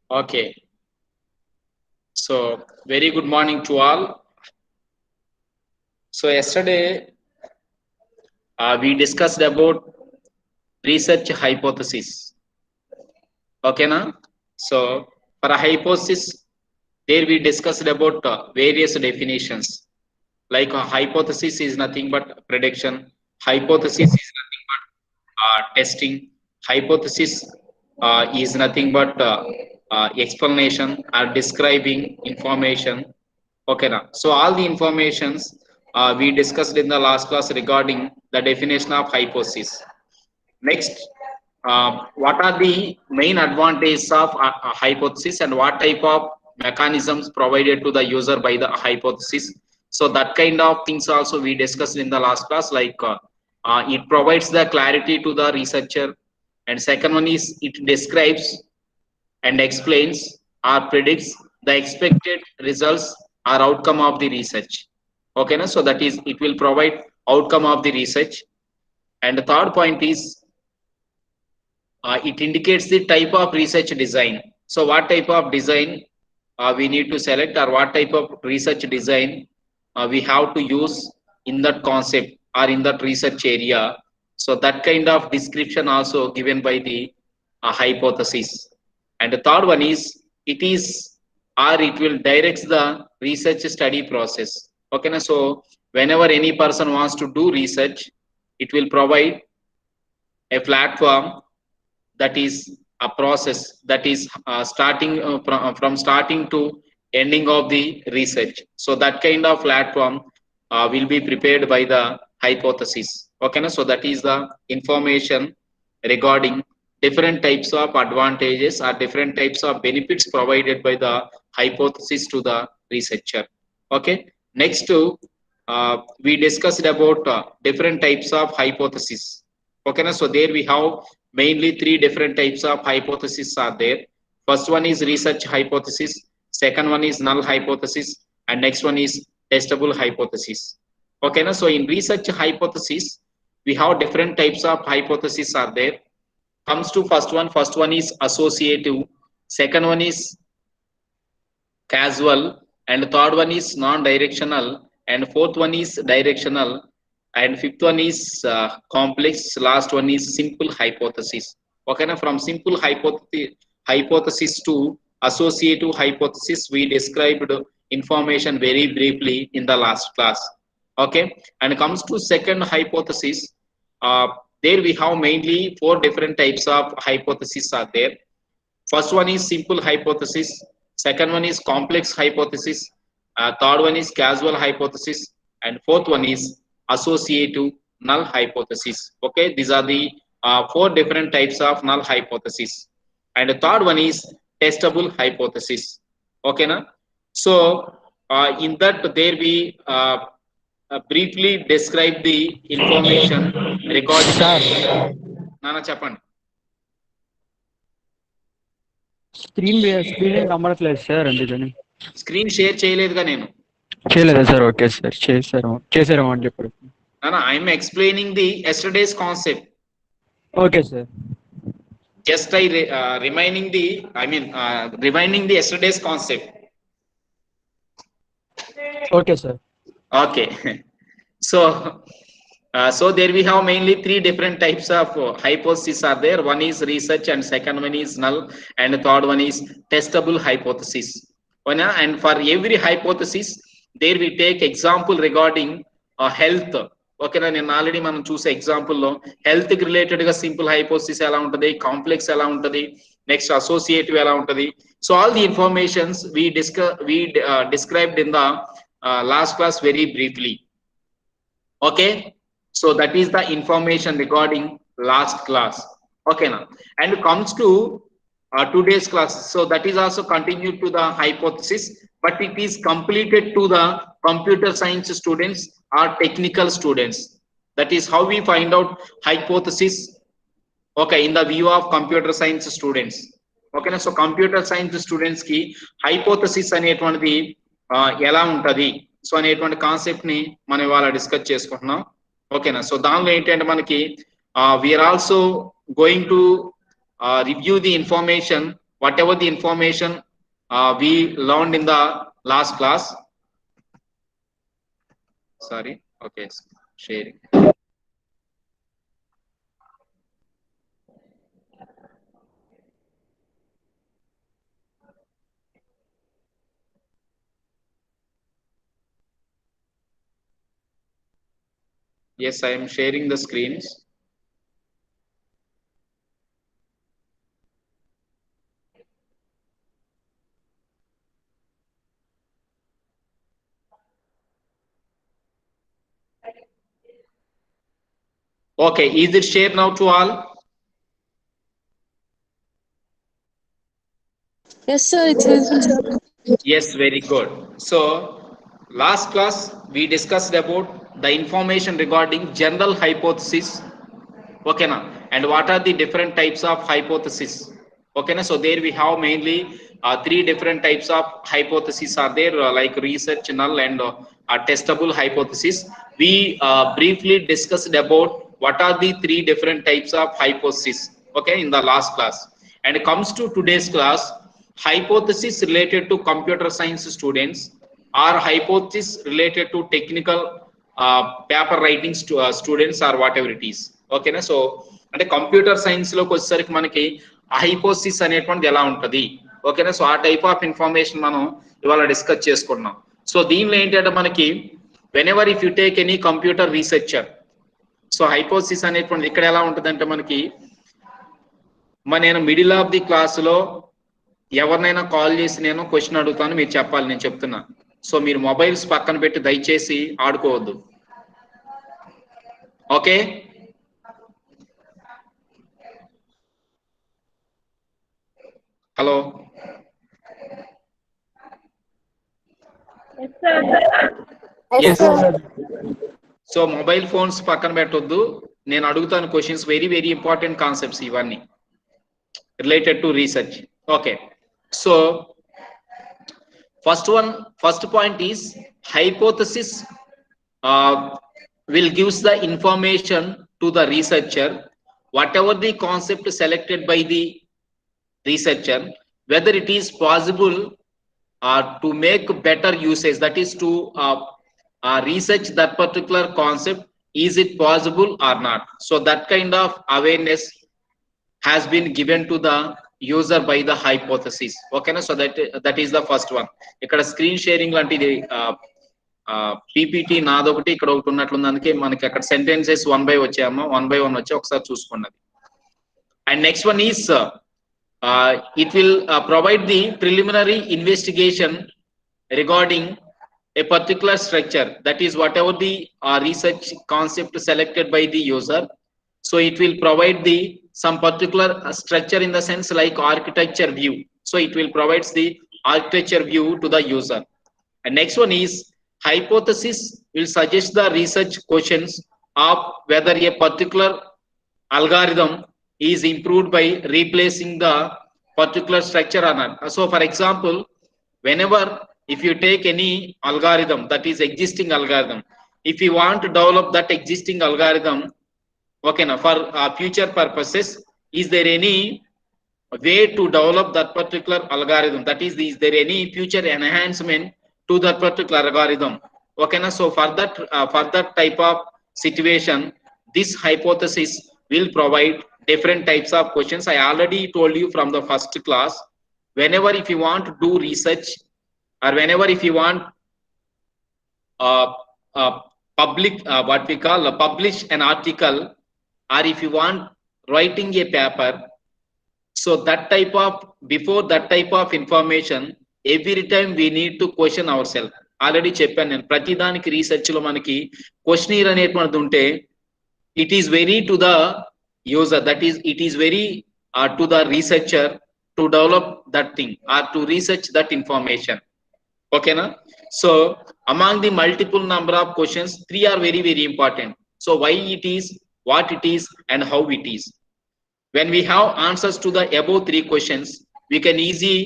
Okay, so very good morning to all. So yesterday we discussed about research hypothesis. Okay, na? So for a hypothesis, there we discussed about various definitions. Like a hypothesis is nothing but prediction. Hypothesis is nothing but testing. Hypothesis is nothing but explanation or describing information. Okay, now. So all the informations we discussed in the last class regarding the definition of hypothesis. Next, what are the main advantages of a hypothesis and what type of mechanisms provided to the user by the hypothesis? So that kind of things also we discussed in the last class, like it provides the clarity to the researcher, and second one is it describes and explains or predicts the expected results or outcome of the research. Okay, na? So that is it will provide outcome of the research. And the third point is it indicates the type of research design. So what type of design we need to select, or what type of research design we have to use in that concept or in that research area. So that kind of description also given by the hypothesis. And the third one is it is or it will directs the research study process. Okay, na? So whenever any person wants to do research, it will provide a platform, that is a process that is starting from starting to ending of the research. So that kind of platform will be prepared by the hypothesis. Okay, na? So that is the information regarding different types of advantages or different types of benefits provided by the hypothesis to the researcher. Okay, next to we discussed about different types of hypothesis. Okay, na? So there we have mainly three different types of hypotheses are there. First one is research hypothesis, second one is null hypothesis, and next one is testable hypothesis. Okay, na? So in research hypothesis, we have different types of hypotheses are there. Comes to first one is associative, second one is casual, and third one is non-directional, and fourth one is directional, and fifth one is complex, last one is simple hypothesis. Okay, now from simple hypothesis to associative hypothesis we described information very briefly in the last class. Okay, and comes to second hypothesis, uh, there we have mainly four different types of hypotheses are there. First one is simple hypothesis, second one is complex hypothesis, third one is causal hypothesis, and fourth one is associative null hypothesis. Okay, these are the four different types of null hypothesis. And the third one is testable hypothesis. Okay, na? So in that there we briefly describe the information regarding. Sir Nana Chapan. Screen కనబడట్లేదు sir అందుకని screen share చేయలేదుగా నేను. చేయలేదా sir? Okay sir, చేశారేమో అని చెప్పారు. Nana, I am explaining the yesterday's concept. Okay sir. Just reminding the yesterday's concept. Okay sir. Okay. So so there we have mainly three different types of hypotheses are there. One is research, and second one is null, and the third one is testable hypothesis. And for every hypothesis there we take example regarding health. ఓకేనా, నేను already మనం చూసే ఎగ్జాంపుల్లో health కి related గా simple hypothesis ఎలా ఉంటది, complex ఎలా ఉంటది, నెక్స్ట్ అసోసియేటివ్ ఎలా ఉంటది. So all the informations we described in the last class very briefly. Okay, so that is the information regarding last class. Okay, now and comes to today's class, so that is also continued to the hypothesis, but it is completed to the computer science students or technical students. That is how we find out hypothesis. Okay, in the view of computer science students. Okay, na? So computer science students ki hypothesis అనేటువంటిది ఎలా ఉంటది so అనేటువంటి concept ని మనం ఇవాళ discuss చేసుకుంటున్నాం. ఓకేనా, so దానిలో ఏంటంటే మనకి we are also going to review the information whatever the information we learned in the last class. Sorry. Okay. Sharing. Yes, I am sharing the screens. Okay, is it shared now to all? Yes, sir, it has been shared. Yes, very good. So, last class we discussed about the information regarding general hypothesis. Okay, na? And what are the different types of hypothesis? Okay, na? So there we have mainly three different types of hypotheses are there, like research null and testable hypothesis. We briefly discussed about what are the three different types of hypothesis. Okay, in the last class. And it comes to today's class, hypothesis related to computer science students or hypothesis related to technical paper writing students or whatever it is. ఓకేనా so అంటే computer science లోకి వచ్చేసరికి మనకి హైపోసిస్ అనేటువంటిది ఎలా ఉంటది ఓకేనా so ఆ టైప్ ఆఫ్ ఇన్ఫర్మేషన్ మనం ఇవాళ డిస్కస్ చేసుకుంటున్నాం సో దీనిలో ఏంటంటే మనకి whenever if you take any computer researcher so హైపోసిస్ అనేటువంటిది ఇక్కడ ఎలా ఉంటదంటే మనకి నేను మిడిల్ ఆఫ్ ది క్లాస్ లో ఎవరినైనా కాల్ చేసి నేను క్వశ్చన్ అడుగుతాను మీరు చెప్పాలి నేను చెప్తున్నా సో మీరు మొబైల్స్ పక్కన పెట్టి దయచేసి ఆడుకోవద్దు okay hello Yes, sir. So mobile phones పక్కన పెట్టొద్దు నేను అడుగుతాను questions very very important concepts ఇవన్నీ related to research okay so first point is hypothesis will gives the information to the researcher whatever the concept selected by the researcher whether it is possible to make better usage that is to research that particular concept is it possible or not so that kind of awareness has been given to the user by the hypothesis okay na so that is the first one ikkada screen sharing lantidi ppt నాదొకటి ఇక్కడ ఒకటి ఉన్నట్లుంది అందుకే మనకి అక్కడ sentences 1 by వచ్చాయమ్మా 1 by 1 వచ్చి ఒకసారి చూసుకోండి and next one is it will provide the preliminary investigation regarding a particular structure that is whatever the research concept selected by the user so it will provide the some particular structure in the sense like architecture view so it will provides the architecture view to the user and next one is hypothesis will suggest the research questions of whether a particular algorithm is improved by replacing the particular structure or not so for example whenever if you take any algorithm that is existing algorithm if you want to develop that existing algorithm okay now for future purposes is there any way to develop that particular algorithm that is there any future enhancement to that particular algorithm okay now so for that type of situation this hypothesis will provide different types of questions I already told you from the first class whenever if you want to do research or whenever if you want public what we call publish an article or if you want writing a paper so that type of before that type of information every time we need to question ourselves already చెప్పాను నేను ప్రతి దానికి research లో మనకి questionnaire అనేటువంటిది ఉంటే it is very to the user that is it is very to the researcher to develop that thing or to research that information okay na so among the multiple number of questions three are very very important so why it is what it is and how it is when we have answers to the above three questions we can easily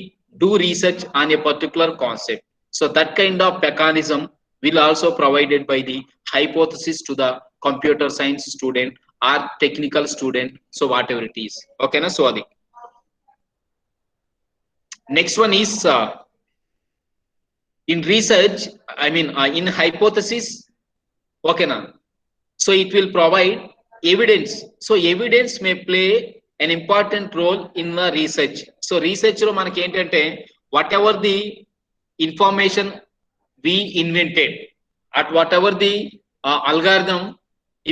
do research on a particular concept so that kind of mechanism will also provided by the hypothesis to the computer science student or technical student so whatever it is okay na so adi Next one is in research, in hypothesis, okay na. So it will provide evidence. So evidence may play an important role in the research. So research lo manaki entante whatever the information we invented at whatever the algorithm,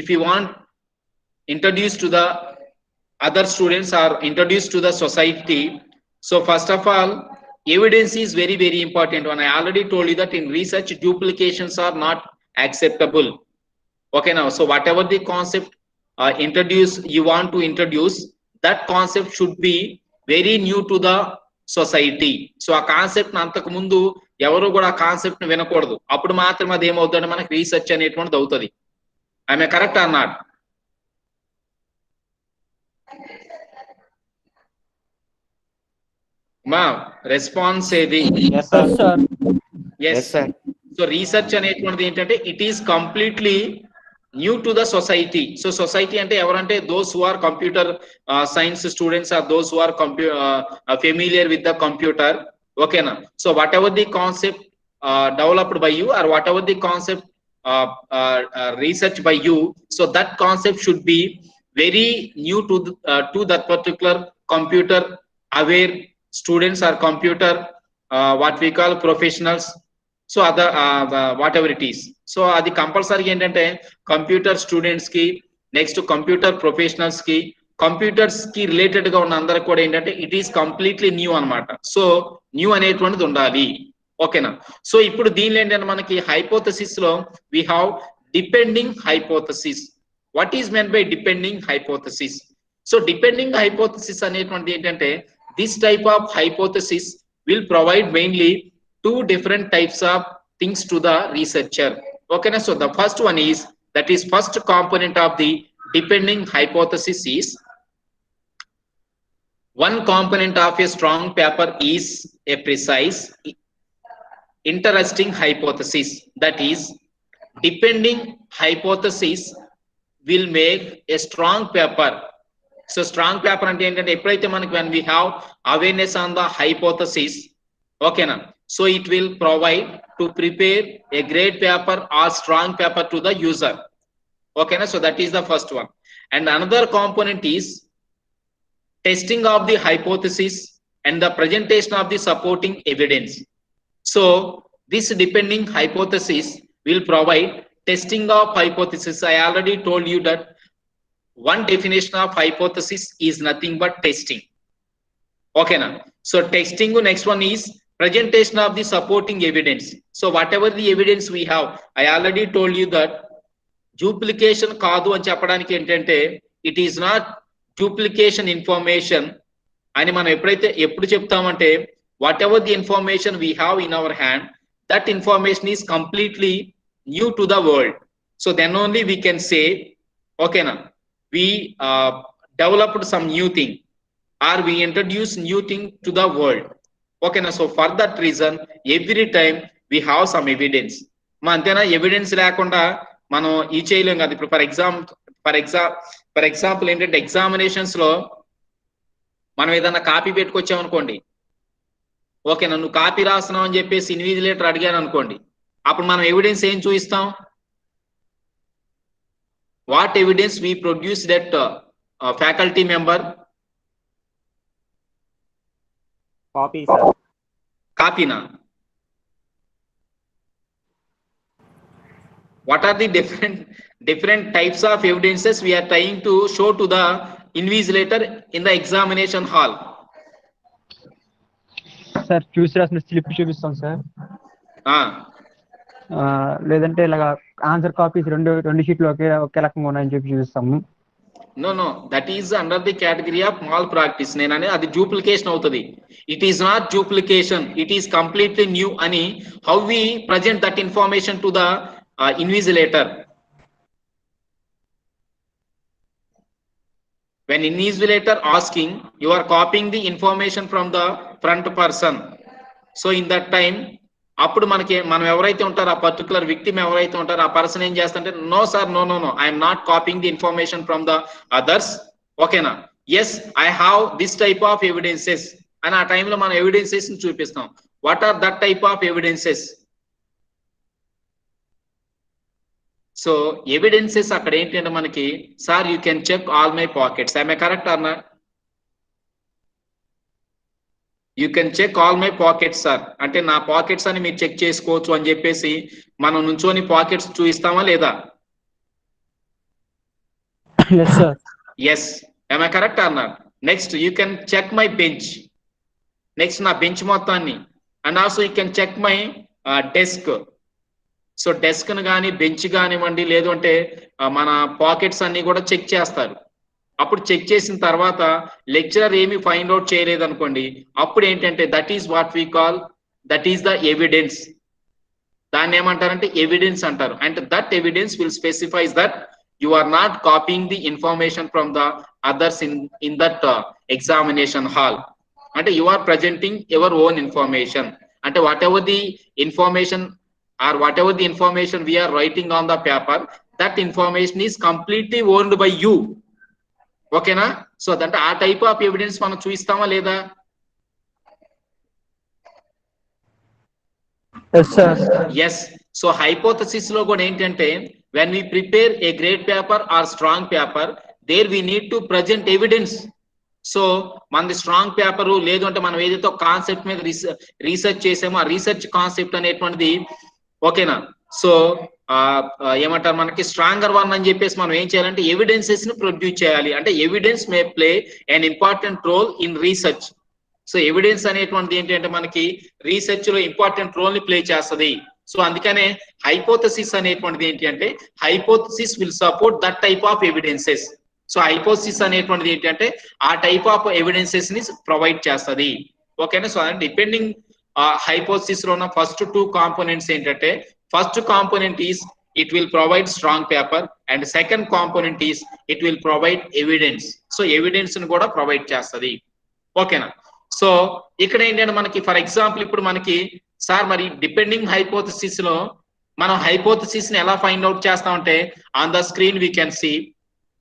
if you want introduced to the other students or introduced to the society. So first of all, evidence is very, very important. When I already told you that in research, duplications are not acceptable. Okay, now, so whatever the concept you want to introduce, that concept should be very new to the society. So a concept అంతకు ముందు ఎవరు కూడా ఆ concept ని వినకూడదు. అప్పుడు మాత్రం అది ఏమవుతుందంటే మనకి రీసెర్చ్ అనేటువంటిది అవుతుంది. I'm correct or not? మా రెస్పాన్స్ ఏది? Yes, sir. Yes, sir. So research అనేటువంటిది ఏంటంటే it is completely new to the society. So society అంటే ఎవరంటే those who are computer science students or those who are familiar with the computer. Okay na. So whatever the concept developed by you or whatever the concept researched by you, so that concept should be very new to that particular computer aware students or computer what we call professionals. So other whatever it is. So అది compulsory ఏంటంటే computer students కి, next computer professionals కి, computers కి related గా ఉన్న అందరికి కూడా ఏంటంటే ఇట్ ఈస్ కంప్లీట్లీ న్యూ అన్నమాట. సో న్యూ అనేటువంటిది ఉండాలి. ఓకేనా. సో ఇప్పుడు దీనిలో ఏంటంటే మనకి హైపోథసిస్ లో we have depending hypothesis. What is mean by depending hypothesis? So depending hypothesis అనేటువంటిది ఏంటంటే this type of hypothesis will provide mainly two different types of things to the researcher. Okay, so the first one is, that is first component of the depending hypothesis is, one component of a strong paper is a precise interesting hypothesis. That is, depending hypothesis will make a strong paper. So strong paper అంటే ఏంటంటే ఎప్పుడైతే మనకి when we have awareness on the hypothesis, okay na, so it will provide to prepare a great paper or strong paper to the user. Okay na, so that is the first one. And another component is testing of the hypothesis and the presentation of the supporting evidence. So this depending hypothesis will provide testing of hypothesis. I already told you that one definition of hypothesis is nothing but testing. Okay na. So testing, next one is presentation of the supporting evidence. So whatever the evidence we have, I already told you that duplication కాదు అని చెప్పడానికి ఏంటంటే it is not duplication information అని మనం ఎప్పుడు చెప్తామంటే whatever the information we have in our hand, that information is completely new to the world. So then only we can say, okay na, we developed some new thing or we introduced new thing to the world. Okay na, so for that reason every time we have some evidence. అంతేనా, evidence లేకుండా మనం ఈ చేయలేం కదా. ఇప్పుడు for example ఏంటంటే examinations లో మనం ఏదన్నా కాపీ పెట్టుకొచ్చామనుకోండి, ఓకేనా, నువ్వు కాపీ రాస్తున్నావు అని చెప్పేసి ఇన్విజిలేటర్ అడిగాను అనుకోండి, అప్పుడు మనం ఎవిడెన్స్ ఏం చూపిస్తాం? What evidence we produce that faculty member? Copy, sir. Copy na. What are the different types of evidences we are trying to show to the invigilator in the examination hall? Sir చూసి రాసిన slip చూపిస్తాం sir. లేదంటే ఇలాగా answer copies రెండు షీట్లు ఒకే రకంగా ఉన్నాయని చెప్పి చూపిస్తాము. No, that is under the category of malpractice. నేను అనేది అది డూప్లికేషన్ అవుతుంది. It is not duplication, it is completely new అని how we present that information to the invigilator. When invigilator asking, you are copying the information from the front person. So in that time, అప్పుడు మనం ఎవరైతే ఉంటారో ఆ particular victim ఎవరైతే ఉంటారో ఆ person ఏం చేస్తారంటే, no sir, no I'm not copying the information from the others. ఓకేనా, yes I have this type of evidences. అని ఆ టైంలో మనం ఎవిడెన్సెస్ ని చూపిస్తాం. What are that type of evidences? So evidences అక్కడ ఏంటంటే మనకి, sir you can check all my pockets, I correct or not? You can check all my pockets sir అంటే నా పాకెట్స్ అని మీరు చెక్ చేసుకోవచ్చు అని చెప్పేసి మనం నుంచోని పాకెట్స్ చూపిస్తామా లేదా? Yes sir. Yes, am I correct or not? Next you can check my bench, next నా బెంచ్ మొత్తాన్ని, and also you can check my desk. So desk ను కానీ బెంచ్ కానివ్వండి, లేదు అంటే మన పాకెట్స్ అన్ని కూడా చెక్ చేస్తారు. అప్పుడు చెక్ చేసిన తర్వాత లెక్చరర్ ఏమి ఫైండ్ అవుట్ చేయలేదు అనుకోండి, అప్పుడు ఏంటంటే that is what we call, that is the evidence. దాన్ని ఏమంటారంటే ఎవిడెన్స్ అంటారు. And that evidence will specifies that you are not copying the information from the others in that examination hall. అంటే you are presenting your own information. అంటే whatever the information or whatever the information we are writing on the paper, that information is completely owned by you. ఓకేనా? So అంటే ఆ type of evidence మనం చూపిస్తామా లేదా? Yes sir. Yes. So hypothesis లో కూడా ఏంటంటే when we prepare a grade paper or strong paper, there we need to present evidence. So మనది స్ట్రాంగ్ పేపరు లేదు అంటే మనం ఏదైతే కాన్సెప్ట్ మీద రీసెర్చ్ చేసామో ఆ రీసెర్చ్ కాన్సెప్ట్ అనేటువంటిది ఓకేనా. సో ఏమంటారు మనకి స్ట్రాంగర్ వన్ అని చెప్పేసి మనం ఏం చేయాలంటే ఎవిడెన్సెస్ ని ప్రొడ్యూస్ చేయాలి. అంటే evidence May play an important role in research. So evidence అనేటువంటిది ఏంటంటే మనకి రీసెర్చ్ లో ఇంపార్టెంట్ రోల్ ని ప్లే చేస్తుంది. సో అందుకనే హైపోథసిస్ అనేటువంటిది ఏంటి అంటే hypothesis will support that type of evidences. So hypothesis అనేటువంటిది ఏంటంటే ఆ టైప్ ఆఫ్ ఎవిడెన్సెస్ ని ప్రొవైడ్ చేస్తుంది. ఓకేనా? సో డిపెండింగ్ హైపోథసిస్ లో ఉన్న ఫస్ట్ టూ కాంపోనెంట్స్ ఏంటంటే, first component is it will provide strong paper and second component is it will provide evidence. So evidence ని కూడా ప్రొవైడ్ చేస్తుంది. ఓకేనా? సో ఇక్కడ ఏంటంటే మనకి ఫర్ ఎగ్జాంపుల్ ఇప్పుడు మనకి సార్ మరి డిపెండింగ్ హైపోథసిస్ లో మనం హైపోథసిస్ ని ఎలా ఫైండ్ అవుట్ చేస్తామంటే on the screen we can see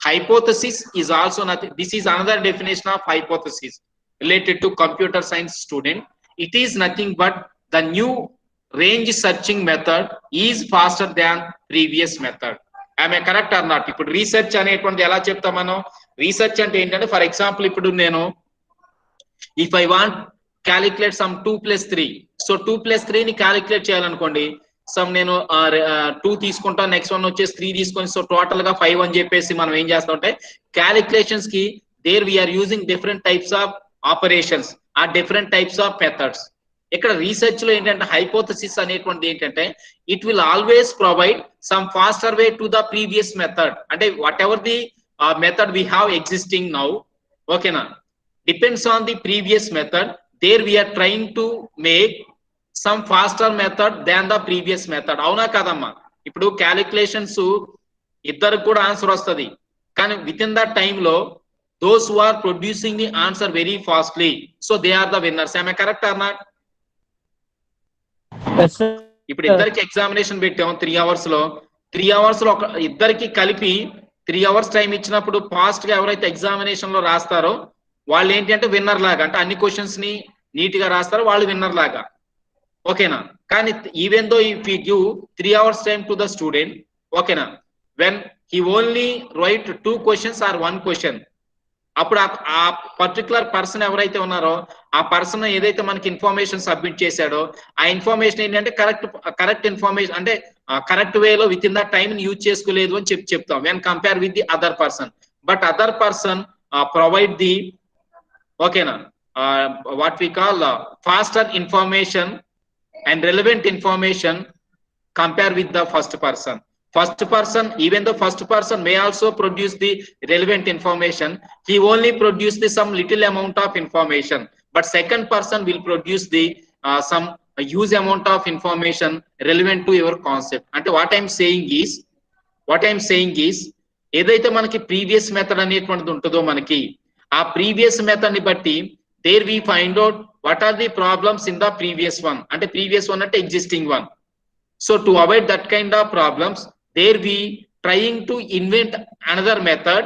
hypothesis is also nothing. This is another definition of hypothesis related to computer science student. It is nothing but the new range searching method is faster than previous method. ఆమె correct or not? ఇప్పుడు research అనేటువంటిది ఎలా చెప్తాం మనం? Research అంటే ఏంటంటే for example ఇప్పుడు నేను if I want calculate some 2 plus 3, so 2 plus 3 ని క్యాలిక్యులేట్ చేయాలనుకోండి, సమ్ నేను 2 తీసుకుంటాను, నెక్స్ట్ వన్ వచ్చేసి 3 తీసుకొని సో టోటల్ గా 5 అని చెప్పేసి మనం ఏం చేస్తామంటే క్యాలిక్యులేషన్స్ కి there we're using different types of operations ఆ డిఫరెంట్ టైప్స్ ఆఫ్ మెథడ్స్. ఇక్కడ రీసెర్చ్ లో ఏంటంటే హైపోథసిస్ అనేటువంటిది ఏంటంటే it will always provide some faster way to the previous method. అంటే whatever the method we have existing now, ఓకేనా, depends on the previous method, there we are trying to make some faster method than the previous method. అవునా కదమ్మా? ఇప్పుడు calculations ఇద్దరికి కూడా answer వస్తుంది, కానీ with in that time లో those who are producing the answer very fastly, so they are the winners. am I correct or not? ఇప్పుడు ఇద్దరికి ఎగ్జామినేషన్ పెట్టాం 3 hours లో, 3 hours లో ఇద్దరికి కలిపి 3 hours టైం ఇచ్చినప్పుడు ఫాస్ట్ గా ఎవరైతే ఎగ్జామినేషన్ లో రాస్తారో వాళ్ళు ఏంటి అంటే విన్నర్ లాగా, అంటే అన్ని క్వశ్చన్స్ ని నీట్ గా రాస్తారు, వాళ్ళు విన్నర్ లాగా. ఓకేనా? కానీ even though if you give 3 hours time to the student, ఓకేనా, when he only write 2 questions or 1 question, అప్పుడు ఆ పర్టికులర్ పర్సన్ ఎవరైతే ఉన్నారో ఆ పర్సన్ ఏదైతే మనకి ఇన్ఫర్మేషన్ సబ్మిట్ చేశాడో ఆ ఇన్ఫర్మేషన్ ఏంటంటే కరెక్ట్ ఇన్ఫర్మేషన్ అంటే కరెక్ట్ వేలో with in the time use చేసుకోలేదు అని చెప్తాం when compare with the other person. But other person provide the ఓకేనా what we call faster information and relevant information compare with the first person. First person, even though first person may also produce the relevant information, he only produce the some little amount of information, but second person will produce the some huge amount of information relevant to your concept. అంటే what I'm saying is ఏదైతే మనకి previous method అనేటువంటిది ఉంటుందో మనకి ఆ previous method ని బట్టి there we find out what are the problems in the previous one, అంటే previous one అంటే existing one. So to avoid that kind of problems, there we trying to invent another method.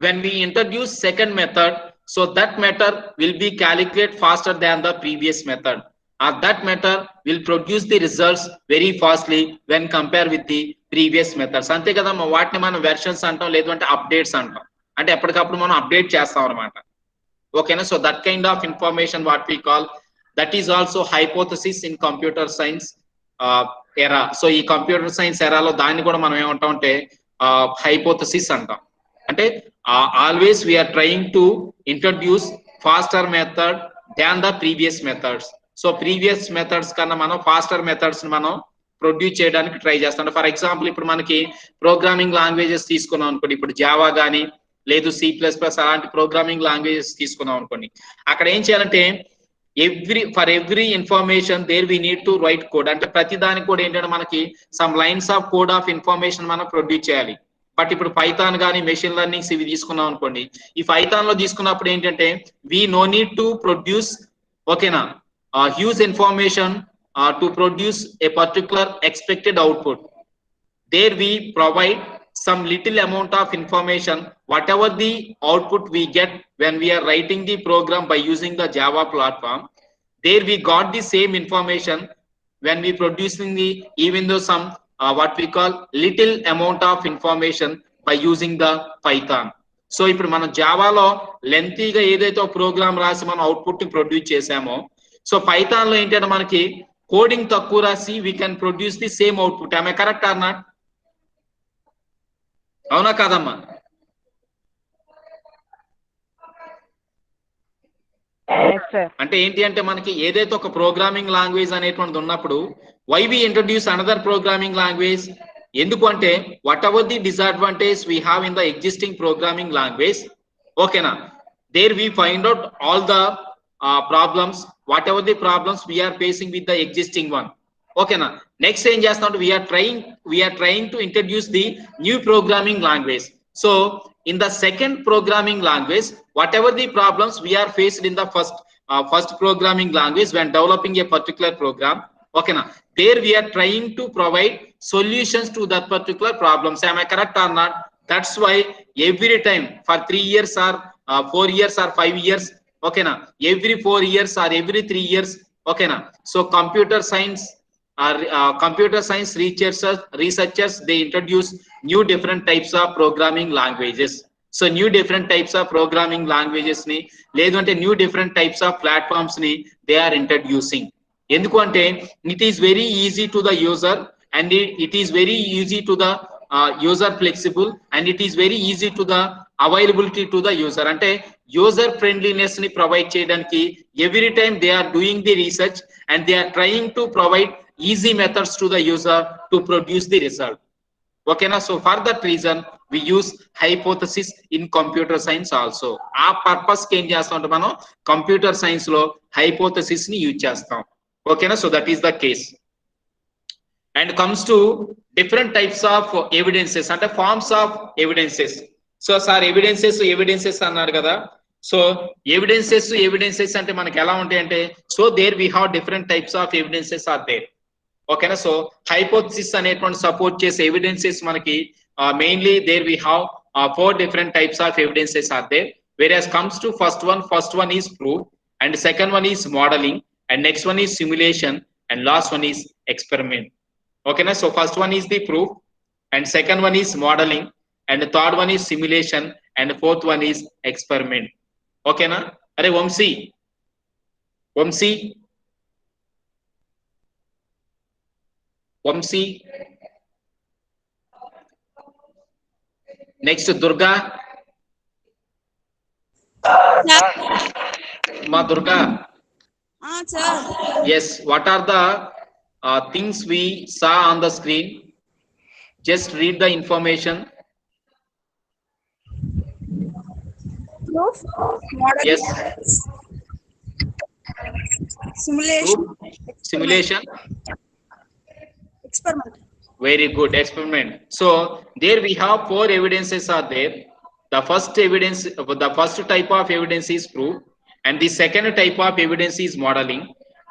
When we introduce second method, So that method will be calculated faster than the previous method, or that method will produce the results very fastly when compared with the previous methods. అంతే కదా, వాటిని మనం versions అంటాం, లేదంటే updates అంటాం. అంటే ఎప్పటికప్పుడు మనం అప్డేట్ చేస్తాం అనమాట. ఓకేనా? So that kind of information what we call, that is also hypothesis in computer science era. So ఈ కంప్యూటర్ సైన్స్ ఎరాలో దాన్ని కూడా మనం ఏమంటాం అంటే హైపోథసిస్ అంటాం. అంటే always we are trying to introduce faster method than the previous methods. So previous methods కన్నా మనం ఫాస్టర్ మెథడ్స్ మనం ప్రొడ్యూస్ చేయడానికి ట్రై చేస్తాం. ఫర్ ఎగ్జాంపుల్ ఇప్పుడు మనకి ప్రోగ్రామింగ్ లాంగ్వేజెస్ తీసుకున్నాం అనుకోండి, ఇప్పుడు జావా కానీ లేదు C++ అలాంటి ప్రోగ్రామింగ్ లాంగ్వేజెస్ తీసుకున్నాం అనుకోండి, అక్కడ ఏం చేయాలంటే for every information there we need to write code. అంటే ప్రతి దానికి కూడా ఏంటంటే మనకి some lines of code of information మనం ప్రొడ్యూస్ చేయాలి. బట్ ఇప్పుడు పైథాన్ కానీ మెషిన్ లెర్నింగ్స్ ఇవి తీసుకున్నాం అనుకోండి, ఈ పైథాన్ లో తీసుకున్నప్పుడు ఏంటంటే we know need to produce, ఓకేనా, huge information to produce a particular expected output. There we provide some little amount of information, whatever the output we get when we are writing the program by using the Java platform. There we got the same information when we producing the, even though some what we call little amount of information by using the Python. So ఇప్పుడు మనం జావాలో లెంతీగా ఏదైతే programme రాసి మనం output ని produce చేసామో, so Python లో ఏంటంటే మనకి కోడింగ్ తక్కువ రాసి we can produce the same output. ఆమె కరెక్ట్ ఆర్ నాట్? అవునా కాదమ్మా? అంటే ఏంటి అంటే మనకి ఏదైతే ఒక ప్రోగ్రామింగ్ లాంగ్వేజ్ అనేటువంటిది ఉన్నప్పుడు why we introduce another programming language? ఎందుకు అంటే whatever the disadvantage we have in the existing programming language, ఓకేనా, there we find out all the problems, whatever the problems we are facing with the existing one. ఓకేనా? Next ఏం చేస్తాం, we are trying to introduce the new programming language. So in the second programming language, whatever the problems we are faced in the first programming language when developing a particular program, okay na, there we are trying to provide solutions to that particular problems. Am I correct or not? That's why every time for 3 years or 4 years or 5 years, okay na, every 4 years or every 3 years, okay na, so computer science researchers they introduce new different types of programming languages. So new different types of programming languages ni ledante new different types of platforms ni they are introducing. Endukante it is very easy to the user and it is very easy to the user flexible and it is very easy to the availability to the user. Ante user friendliness ni provide cheyadaniki every time they are doing the research and they are trying to provide easy methods to the user to produce the result. Okay na? So for that reason we use hypothesis in computer science also. ఆ purpose కి ఏం చేస్తాం అంటే మనం computer science లో hypothesis ని use చేస్తాం. ఓకేనా? So that is the case. And comes to different types of evidences, అంటే forms of evidences. So sir evidences అన్నారు కదా. సో ఎవిడెన్సెస్ అంటే మనకి ఎలా ఉంటాయి అంటే, so there we have different types of evidences are there. ఓకేనా? సో హైపోథసిస్ అనేటువంటి సపోర్ట్ చేసే ఎవిడెన్సెస్ మనకి mainly there we have 4 different types of evidences are there. Whereas comes to first one is proof, and second one is modeling, and next one is simulation, and last one is experiment. Okay na? So first one is the proof, and second one is modeling, and the third one is simulation, and the fourth one is experiment. Okay na? Are Vamsi. Next Durga. Ma Durga. Sir. Yes, what are the things we saw on the screen? Just read the information. Proof, modeling, Yes. simulation, Proof, simulation. experiment. Very good, experiment. So there we have 4 evidences are there. The first type of evidence is proof, and the second type of evidence is modeling,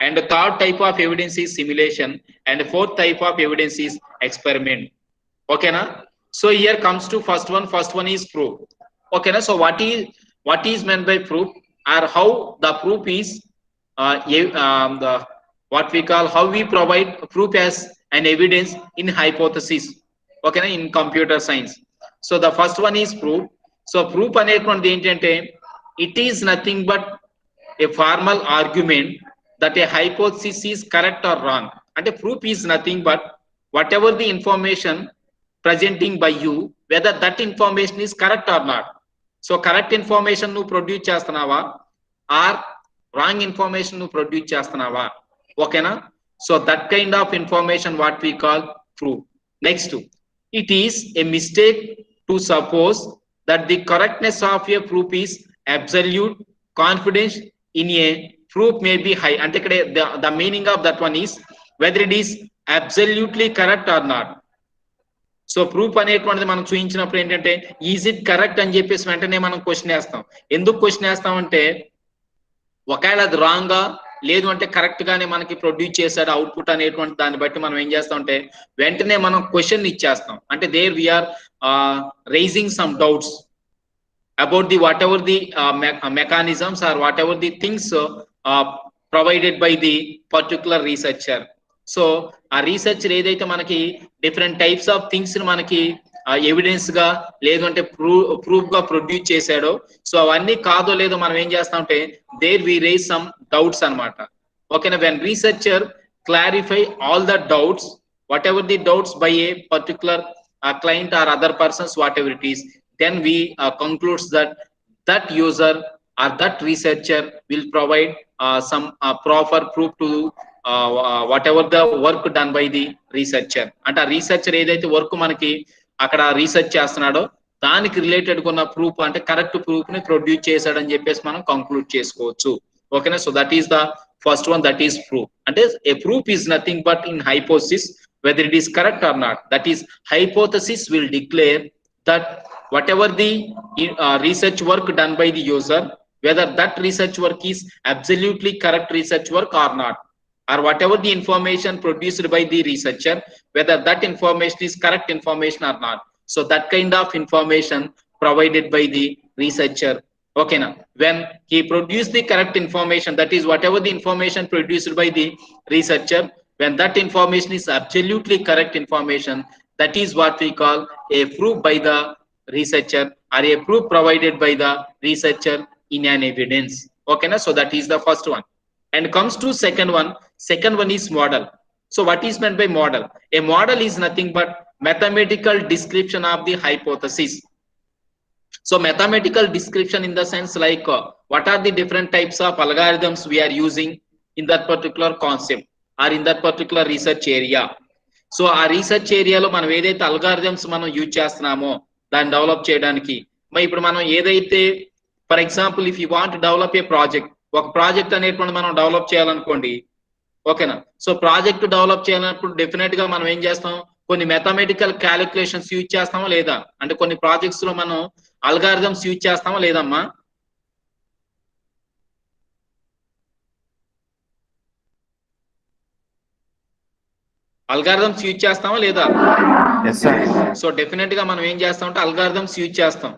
and the third type of evidence is simulation, and the fourth type of evidence is experiment. Okay na? So here comes to first one is proof. Okay na? So what what is meant by proof, or how the proof is what we call, how we provide proof as an evidence in hypothesis. Okay, in computer science. So the first one is proof. So proof అనేటువంటి ఏంటంటే, it is nothing but a formal argument that a hypothesis is correct or wrong. అంటే proof is nothing but whatever the information presenting by you, whether that information is correct or not. So correct information నువ్వు produce చేస్తున్నావా, or wrong information నువ్వు produce చేస్తున్నావా? ఓకేనా? So that kind of information what we call proof. Next, it is a mistake to suppose that the correctness of a proof is absolute. Confidence in a proof may be high. అంటే ఇక్కడ the meaning of that one is whether it is absolutely correct or not. So proof అనేటువంటిది మనం చూపించినప్పుడు ఏంటంటే, is it correct అని చెప్పేసి వెంటనే మనం క్వశ్చన్ వేస్తాం. ఎందుకు క్వశ్చన్ వేస్తాం అంటే, ఒకవేళ అది రాంగా లేదు అంటే కరెక్ట్ గానే మనకి ప్రొడ్యూస్ చేశాడు అవుట్పుట్ అనేటువంటి దాన్ని బట్టి మనం ఏం చేస్తాం అంటే వెంటనే మనం క్వశ్చన్ ఇచ్చేస్తాం. అంటే there we are raising some doubts about the whatever the mechanisms or whatever the things provided by the particular researcher. So ఆ రీసెర్చర్ ఏదైతే మనకి డిఫరెంట్ టైప్స్ ఆఫ్ థింగ్స్ మనకి ఎవిడెన్స్ గా లేదు అంటే ప్రూఫ్ గా ప్రొడ్యూస్ చేశాడో, సో అవన్నీ కాదో లేదో మనం ఏం చేస్తామంటే there we raise some doubts అన్నమాట. ఓకేనా? When researcher clarify all the doubts, whatever the doubts by a particular client or other persons, whatever it is, then we concludes that user or that researcher will provide some proper proof to whatever the work done by the researcher. అంటే ఆ researcher ఏదైతే work మనకి అక్కడ research చేస్తున్నాడో దానికి related ఉన్న proof అంటే correct proof ని ప్రొడ్యూస్ చేశాడని చెప్పేసి మనం కంక్లూడ్ చేసుకోవచ్చు. ఓకేనా? So that is the first one, that is proof. అంటే a proof is nothing but in hypothesis whether it is correct or not. That is, hypothesis will declare that whatever the research work done by the user, whether that research work is absolutely correct research work or not, or whatever the information produced by the researcher, whether that information is correct information or not. So that kind of information provided by the researcher. Okay, now when he produced the correct information, that is whatever the information produced by the researcher, when that information is absolutely correct information, that is what we call a proof by the researcher or a proof provided by the researcher in an evidence. Okay, na? So that is the first one. And comes to second one. Second one is model. So what is meant by model? A model is nothing but mathematical description of the hypothesis. So mathematical description in the sense like what are the different types of algorithms we are using in that particular concept or in that particular research area. So ఆ research ఏరియాలో మనం ఏదైతే algorithms మనం use చేస్తున్నామో దాన్ని develop చేయడానికి, మరి ఇప్పుడు మనం ఏదైతే for example if you want develop a project, ఒక ప్రాజెక్ట్ అనేటువంటి మనం డెవలప్ చేయాలనుకోండి. ఓకేనా? సో ప్రాజెక్ట్ డెవలప్ చేయాలన్నప్పుడు డెఫినెట్ గా మనం ఏం చేస్తాం, కొన్ని మెథమెటికల్ క్యాలిక్యులేషన్స్ యూజ్ చేస్తామా లేదా, అంటే కొన్ని ప్రాజెక్ట్స్ లో మనం అల్గారిథమ్స్ యూజ్ చేస్తామా లేదమ్మా? అల్గారిథమ్స్ యూజ్ చేస్తామా లేదా? సో డెఫినెట్ గా మనం ఏం చేస్తామంటే అల్గారిథమ్స్ యూజ్ చేస్తాం.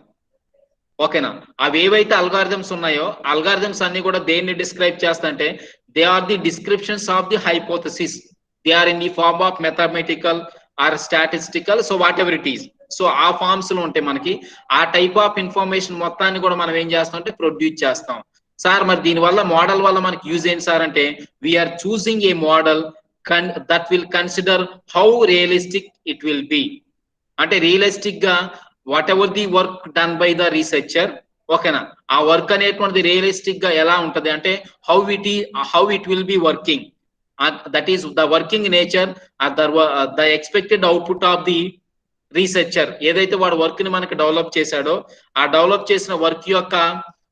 ఓకేనా? అవి ఏవైతే అల్గారిథమ్స్ ఉన్నాయో అల్గారిథమ్స్ అన్ని కూడా దేన్ని డిస్క్రైబ్ చేస్తాయంటే they are the descriptions of the hypothesis. They are in the form of mathematical or statistical, so whatever it is. So ఆ ఫార్మ్స్ లో ఉంటే మనకి ఆ టైప్ ఆఫ్ ఇన్ఫర్మేషన్ మొత్తాన్ని కూడా మనం ఏం చేస్తాం అంటే ప్రొడ్యూస్ చేస్తాం. సార్ మరి దీని వల్ల మోడల్ వల్ల మనకి యూజ్ ఏంటి సార్ అంటే we are choosing a model that will consider how realistic it will be. అంటే రియలిస్టిక్ గా whatever the work done by the researcher, ఓకేనా, ఆ వర్క్ అనేటువంటిది రియలిస్టిక్ గా ఎలా ఉంటది అంటే how it will be working, that is the working nature the expected output of the researcher. ఏదైతే వాడు వర్క్ ని మనకి డెవలప్ చేశాడో ఆ డెవలప్ చేసిన వర్క్ యొక్క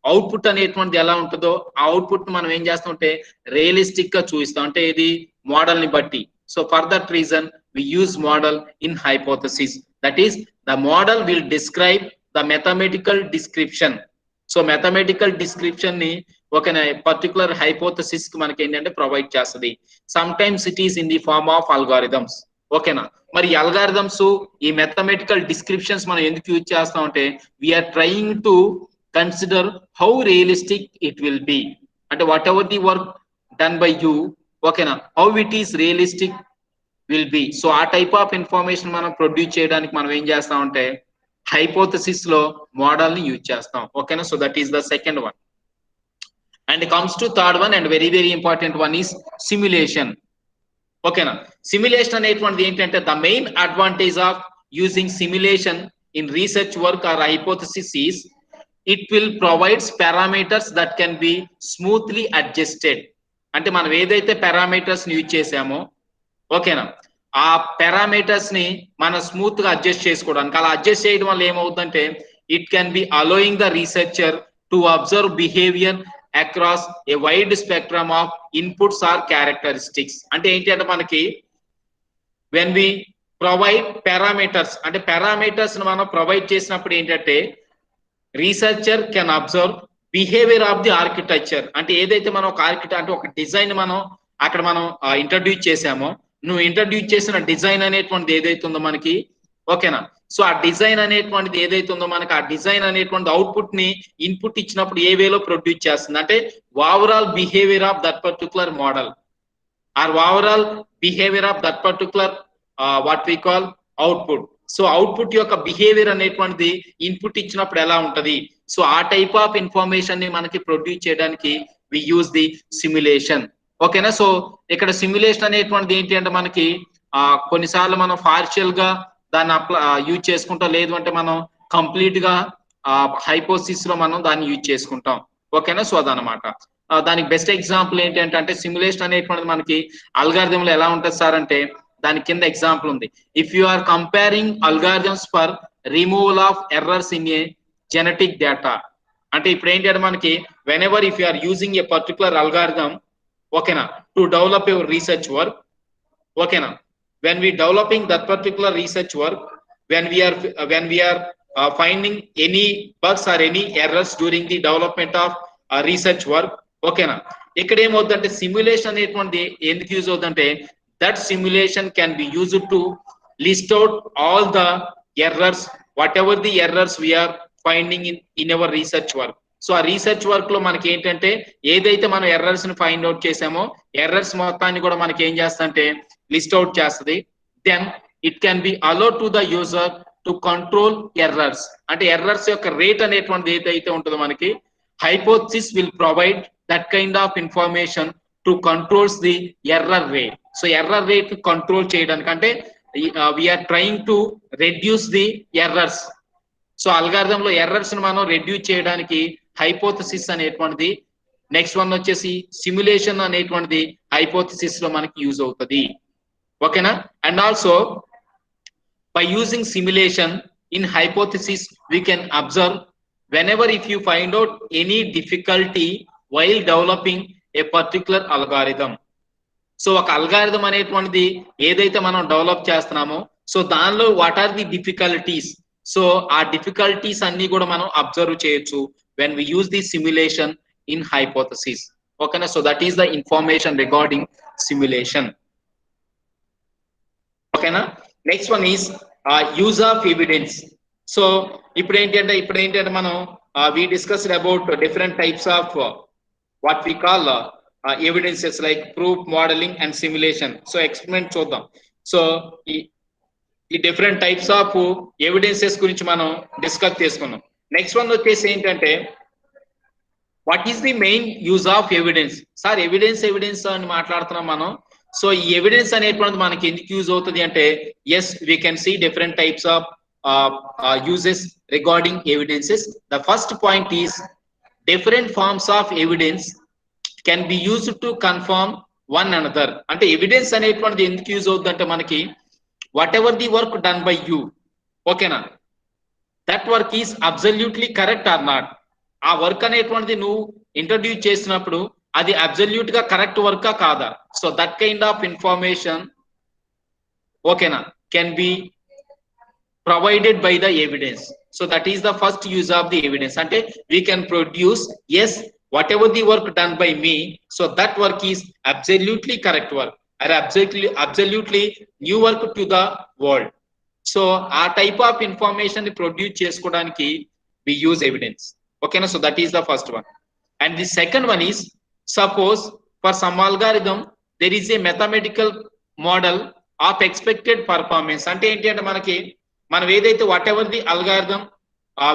అవుట్పుట్ అనేటువంటిది ఎలా ఉంటుందో ఆ అవుట్పుట్ మనం ఏం చేస్తామంటే రియలిస్టిక్ గా చూపిస్తాం, అంటే ఇది మోడల్ ని బట్టి. So for that reason we use model in hypothesis. That is the model will describe the mathematical description. So mathematical description ని ఒక పర్టికులర్ హైపోథసిస్ కి మనకి ఏంటంటే ప్రొవైడ్ చేస్తుంది. Sometimes it is in the form of algorithms. ఓకేనా? మరి algorithms ఈ mathematical descriptions మనం ఎందుకు యూజ్ చేస్తాం అంటే we are trying to consider how realistic it will be. And whatever the work done by you, okay na, how it is realistic will be. So ఆ type of information మనం produce చేయడానికి మనం ఏం చేస్తామంటే హైపోథసిస్ లో model ని use చేస్తాం. ఓకేనా, so that is the second one. And comes to third one and very very important one is simulation. ఓకేనా, సిమ్యులేషన్ అనేటువంటిది ఏంటంటే the main advantage of using simulation in research work or hypothesis is it will provides parameters that can be smoothly adjusted. అంటే మనం ఏదైతే parameters ని use చేసామో, ఓకేనా, ఆ పారామీటర్స్ ని మనం స్మూత్ గా అడ్జస్ట్ చేసుకోవడానికి, అలా అడ్జస్ట్ చేయడం వల్ల ఏమవుతుందంటే it can be allowing the researcher to observe behaviour across a wide spectrum of inputs or characteristics. అంటే ఏంటి అంటే మనకి వెన్ వి ప్రొవైడ్ పారామీటర్స్, అంటే పారామీటర్స్ మనం ప్రొవైడ్ చేసినప్పుడు ఏంటంటే researcher can observe behaviour of the architecture. అంటే ఏదైతే మనం ఒక అంటే ఒక డిజైన్ మనం అక్కడ మనం ఇంట్రడ్యూస్ చేసామో, నువ్వు ఇంట్రడ్యూస్ చేసిన డిజైన్ అనేటువంటిది ఏదైతే ఉందో మనకి, ఓకేనా, సో ఆ డిజైన్ అనేటువంటిది ఏదైతే ఉందో మనకి, ఆ డిజైన్ అనేటువంటి అవుట్పుట్ ని ఇన్పుట్ ఇచ్చినప్పుడు ఏ వేలో ప్రొడ్యూస్ చేస్తుంది అంటే overall behaviour of that particular model or overall behaviour of that particular what we call output. So output యొక్క బిహేవియర్ అనేటువంటిది ఇన్పుట్ ఇచ్చినప్పుడు ఎలా ఉంటది, సో ఆ టైప్ ఆఫ్ ఇన్ఫర్మేషన్ ని మనకి ప్రొడ్యూస్ చేయడానికి వి యూజ్ ది సిమ్యులేషన్. ఓకేనా, సో ఇక్కడ సిమ్యులేషన్ అనేటువంటిది ఏంటి అంటే మనకి కొన్నిసార్లు మనం పార్షియల్ గా దాన్ని యూజ్ చేసుకుంటాం, లేదు అంటే మనం కంప్లీట్ గా హైపోథసిస్ లో మనం దాన్ని యూజ్ చేసుకుంటాం. ఓకేనా, సో అదనమాట. దానికి బెస్ట్ ఎగ్జాంపుల్ ఏంటంటే అంటే సిమ్యులేషన్ అనేటువంటిది మనకి అల్గారిథం లో ఎలా ఉంటుంది సార్ అంటే దాని కింద ఎగ్జాంపుల్ ఉంది. If you are comparing algorithms for removal of errors in a genetic data. అంటే ఇప్పుడు ఏంటంటే మనకి whenever if you are using a particular algorithm, ఓకేనా, to develop your research work, ఓకేనా, when we developing that particular research work, when we are finding any bugs or any errors during the development of research work, ఓకేనా, ఇక్కడ ఏమవుతుందంటే simulation అనేటువంటి ఎందుకు use అవుతుందంటే that simulation can be used to list out all the errors, whatever the errors we are finding in our research work. So ఆ research work లో మనకి ఏంటంటే ఏదైతే మనం ఎర్రర్స్ ని ఫైండ్ అవుట్ చేసామో ఎర్రర్స్ మొత్తాన్ని కూడా మనకి ఏం చేస్తుందంటే లిస్ట్ అవుట్ చేస్తుంది. Then it can be allow to the user to control errors. అంటే ఎర్రర్స్ యొక్క రేట్ అనేటువంటిది ఏదైతే ఉంటుందో మనకి hypothesis will provide that kind of information to controls the error rate. So error rate control చేయడానికి అంటే we are trying to reduce the errors. So algorithm లో errors ని మనం రెడ్యూస్ చేయడానికి హైపోథసిస్ అనేటువంటిది, నెక్స్ట్ వన్ వచ్చేసి సిమ్యులేషన్ అనేటువంటిది హైపోథసిస్ లో మనకి యూజ్ అవుతుంది. ఓకేనా, and also by using simulation in hypothesis we can observe whenever if you find out any difficulty while developing a particular algorithm. So ఒక అల్గారిథం అనేటువంటిది ఏదైతే మనం డెవలప్ చేస్తున్నామో సో దానిలో what are the difficulties, so ఆ difficulties అన్ని కూడా మనం అబ్జర్వ్ చేయొచ్చు when we use the simulation in hypothesis. Okay, so that is the information regarding simulation. Okay, next one is use of evidence. So ఇప్పుడు ఏంటంటే మనం we discussed about different types of what we call evidences like proof, modeling and simulation. So experiment చూద్దాం. So ఈ different types of evidences గురించి మనం discuss చేసుకున్నాం. Next one వచ్చేసి ఏంటంటే what is the main use of evidence. Sir evidence అని మాట్లాడుతున్నాం మనం. సో ఈ ఎవిడెన్స్ అనేటువంటిది మనకి ఎందుకు యూజ్ అవుతుంది అంటే yes we can see different types of uses regarding evidences. The first point is different forms of evidence can be used to confirm one another. అంటే ఎవిడెన్స్ అనేటువంటిది ఎందుకు యూజ్ అవుతుంది అంటే మనకి whatever the work done by you, ఓకేనా, that work is absolutely correct or not. ఆ work అనేటువంటిది నువ్వు ఇంట్రడ్యూస్ చేసినప్పుడు అది అబ్సల్యూట్ గా కరెక్ట్ వర్కా కాదా. So that kind of information, ఓకేనా, can be provided by the evidence. So that is the first use of the evidence. Ante we can produce yes whatever the work done by me, so that work is absolutely correct work or absolutely new work to the world. So a type of information ni produce chesukodaniki we use evidence. Okay, so that is the first one. And the second one is, suppose for some algorithm there is a mathematical model of expected performance. అంటే ఏంటి అంటే మనం ఏదైతే what ever the algorithm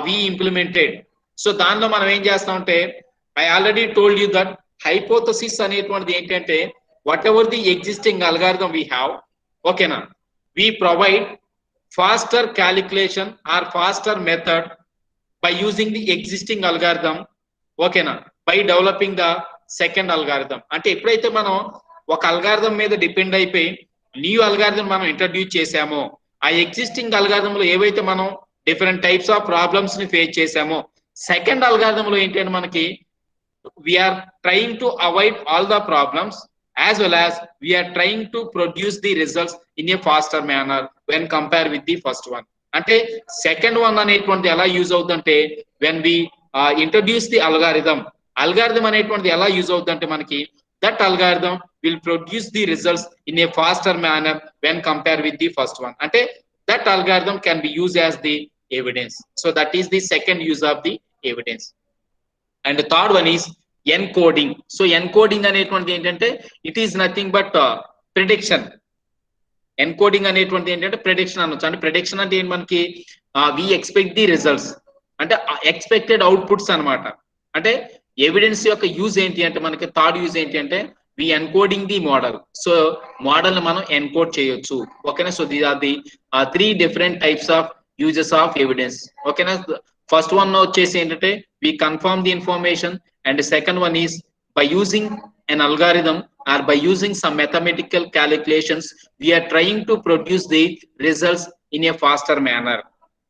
we implemented, so దానిలో మనం ఏం చేస్తామంటే, I already told you that hypothesis అనేటువంటిది ఏంటంటే what ever the existing algorithm we have, ఓకేనా, we provide faster calculation or faster method by using the existing algorithm, ఓకేనా, by developing the second algorithm. అంటే ఎప్పుడైతే మనం ఒక అల్గారిథం మీద depend అయిపోయి న్యూ అల్గారిథం మనం ఇంట్రడ్యూస్ చేసామో, ఆ ఎగ్జిస్టింగ్ అల్గారిథం లో ఏవైతే మనం డిఫరెంట్ టైప్స్ ఆఫ్ ప్రాబ్లమ్స్ ని ఫేస్ చేసామో, సెకండ్ అల్గారిథం లో ఏంటి అంటే మనకి we are trying to avoid all the problems as well as we are trying to produce the results in a faster manner when compared with the first one. అంటే second one అనేటువంటిది ఎలా use అవుతుందంటే, when we introduce the algorithm అనేటువంటిది ఎలా use అవుతుందంటే మనకి that algorithm will produce the results in a faster manner when compared with the first one. అంటే that algorithm can be used as the evidence. So that is the second use of the evidence. And the third one is encoding. So encoding అనేటువంటిది ఏంటంటే it is nothing but prediction. Encoding అనేటువంటిది ఏంటంటే prediction అనొచ్చు. అంటే prediction అంటే ఏంటి, మనకి we expect the results, అంటే ఎక్స్పెక్టెడ్ అవుట్పుట్స్ అనమాట. అంటే ఎవిడెన్స్ యొక్క యూజ్ ఏంటి అంటే మనకి థర్డ్ యూజ్ ఏంటి అంటే we encoding the model. So model ని మనం ఎన్కోడ్ చేయొచ్చు. ఓకేనా, so these are the 3 different types of uses of evidence. ఓకేనా, ఫస్ట్ వన్ వచ్చేసి ఏంటంటే we confirm the information, and the second one is by using an algorithm or by using some mathematical calculations we are trying to produce the results in a faster manner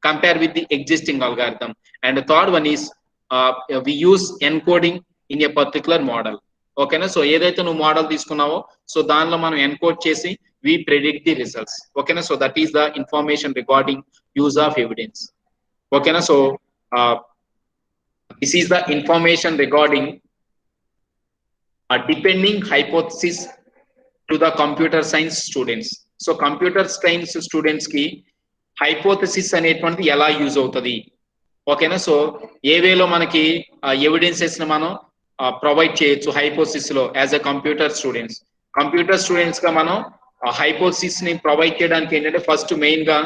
compared with the existing algorithm. And the third one is we use encoding in a particular model. Okay na, so edaithe nu model తీసుకున్నావో so దానిలో మనం encode చేసి we predict the results. Okay na, so that is the information regarding use of evidence. Okay na, so this is the information regarding depending hypothesis to the computer science students. So computer science students ki hypothesis అనేటువంటిది ఎలా use అవుతుంది, ఓకేనా. So ఏ వేలో మనకి evidences ని మనం provide చేయొచ్చు hypothesis లో యాజ్ ఎ కంప్యూటర్ స్టూడెంట్స్ గా మనం హైపోథసిస్ ని ప్రొవైడ్ చేయడానికి ఏంటంటే ఫస్ట్ మెయిన్ గా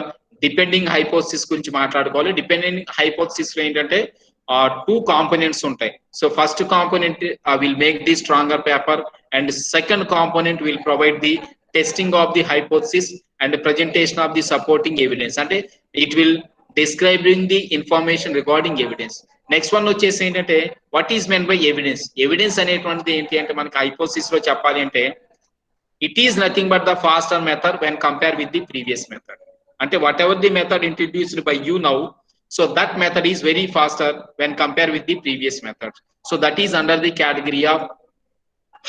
డిపెండింగ్ హైపోథసిస్ గురించి మాట్లాడుకోవాలి. డిపెండింగ్ హైపోథసిస్ లో ఏంటంటే 2 components ఉంటాయి. So first component will make the stronger paper and second component will provide the testing of the hypothesis and the presentation of the supporting evidence. అంటే it will describing the information regarding evidence. Next one వచ్చేసి ఏంటంటే what is mean by evidence. Evidence అనేటువంటిది ఏంటి అంటే మనకి hypothesis లో చెప్పాలి అంటే it is nothing but the faster method when compared with the previous method. అంటే whatever the method introduced by you now, so that method is very faster when compared with the previous method. So that is under the category of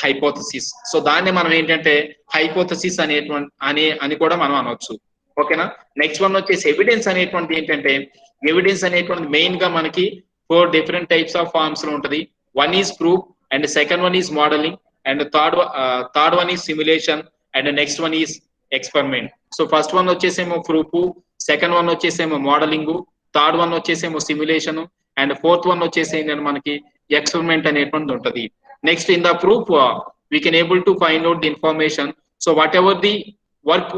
hypothesis. So దాన్ని మనం ఏంటంటే hypothesis అని కూడా మనం అనొచ్చు. ఓకేనా, next one వచ్చేసి evidence అనేటువంటిది ఏంటంటే ఎవిడెన్స్ అనేటువంటిది మెయిన్ గా మనకి 4 డిఫరెంట్ టైప్స్ ఆఫ్ ఫార్మ్స్ లో ఉంటది. One is proof, and second one is modelling, and third one is simulation, and next one is experiment. So first one వచ్చేసేమో ప్రూఫ్, సెకండ్ వన్ వచ్చేసేమో modelling, third one వచ్చేసేమో simulation, and fourth one వచ్చేసి ఏంటంటే మనకి experiment అనేటువంటిది ఉంటది. Next in the proof we can able to find out the information. So whatever the work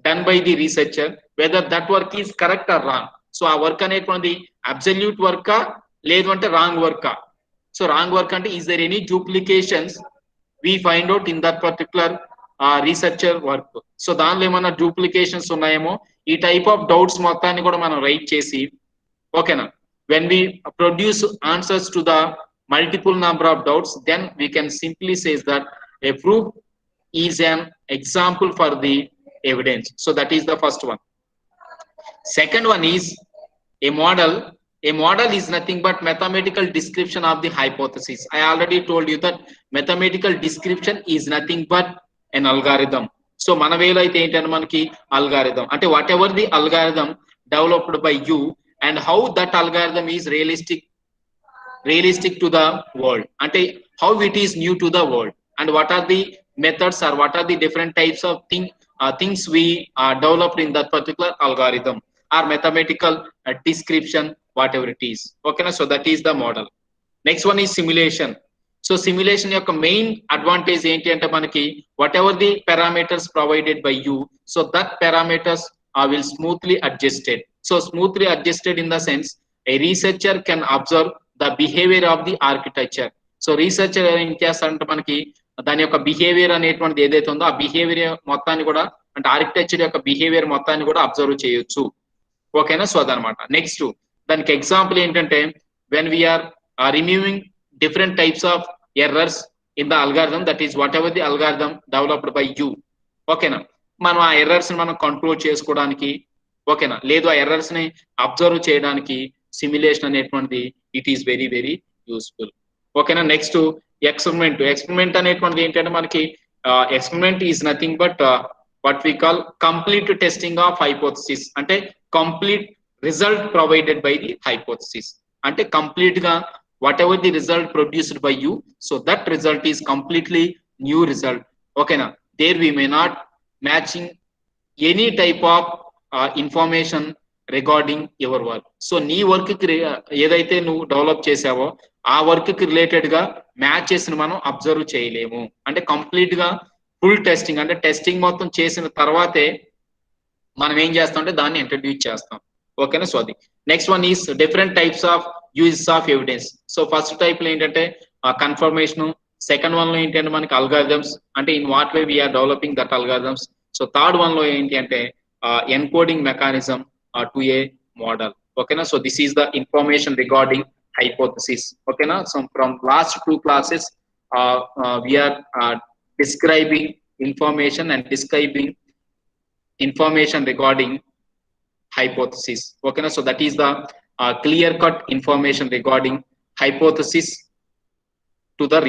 done by the researcher, whether that work is correct or wrong. So ఆ work అనేటువంటిది absolute వర్కా లేదు అంటే wrong వర్కా. So wrong work అంటే is there any duplications we find out in that particular researcher work. So దానిలో ఏమైనా duplications ఉన్నాయేమో ఈ type of doubts మొత్తాన్ని కూడా మనం రైట్ చేసి, ఓకేనా, when we produce answers to the multiple number of doubts, then we can simply say that a proof is an example for the evidence. So that is the first one. Second one is a model. A model is nothing but mathematical description of the hypothesis. I already told you that mathematical description is nothing but an algorithm. So మన వేలో అయితే ఏంటంటే మనకి algorithm అంటే whatever the algorithm developed by you and how that algorithm is realistic to the world, అంటే how it is new to the world, and what are the methods or what are the different types of things we developed in that particular algorithm. or mathematical description, whatever it is. Okay, so that is the model. Next one is simulation. So simulation యొక్క main advantage ఏంటి అంటే మనకి whatever the parameters provided by you, so that parameters will smoothly adjusted. So smoothly adjusted in the sense a researcher can observe the behavior of the architecture. So researcher ఏం చేస్తారంటే మనకి దాని యొక్క behaviour అనేటువంటిది ఏదైతే ఉందో ఆ behaviour మొత్తాన్ని కూడా అంటే ఆర్కిటెక్చర్ యొక్క బిహేవియర్ మొత్తాన్ని కూడా అబ్జర్వ్ చేయొచ్చు. ఓకేనా, సో అదనమాట. నెక్స్ట్ దానికి ఎగ్జాంపుల్ ఏంటంటే when we are removing different types of errors in the algorithm, that is whatever the algorithm developed by you. ఓకేనా, మనం ఆ ఎర్రర్స్ ని మనం కంట్రోల్ చేసుకోవడానికి, ఓకేనా, లేదు ఆ ఎర్రర్స్ ని అబ్జర్వ్ చేయడానికి సిమ్యులేషన్ అనేటువంటిది it is very very useful. ఓకేనా. నెక్స్ట్ ఎక్స్పెరిమెంట్ అనేటువంటిది ఏంటంటే మనకి experiment is nothing but what we call complete testing of hypothesis, అంటే complete result provided by the hypothesis, అంటే కంప్లీట్ గా whatever the result produced by you, so that result is completely new result. ఓకేనా, there we may not matching any type of information regarding your work. So నీ work కి ఏదైతే నువ్వు develop చేసావో ఆ work కి related గా matches ని మనం అబ్జర్వ్ చేయలేము. అంటే కంప్లీట్ గా ఫుల్ టెస్టింగ్, అంటే టెస్టింగ్ మొత్తం చేసిన తర్వాతే మనం ఏం చేస్తాం అంటే దాన్ని ఇంట్రడ్యూస్ చేస్తాం. ఓకేనా, సో అది. Next one is different types of uses of evidence. So first type లో ఏంటంటే కన్ఫర్మేషన్, సెకండ్ వన్ లో ఏంటంటే మనకి అల్గారిథమ్స్, అంటే in what way we are developing that algorithms. So third one లో ఏంటి అంటే encoding mechanism to a model. ఓకేనా, so this is the information regarding hypothesis. Okay na, so from last two classes we are describing information and describing information regarding hypothesis. Okay na, so that is the clear cut information regarding hypothesis to the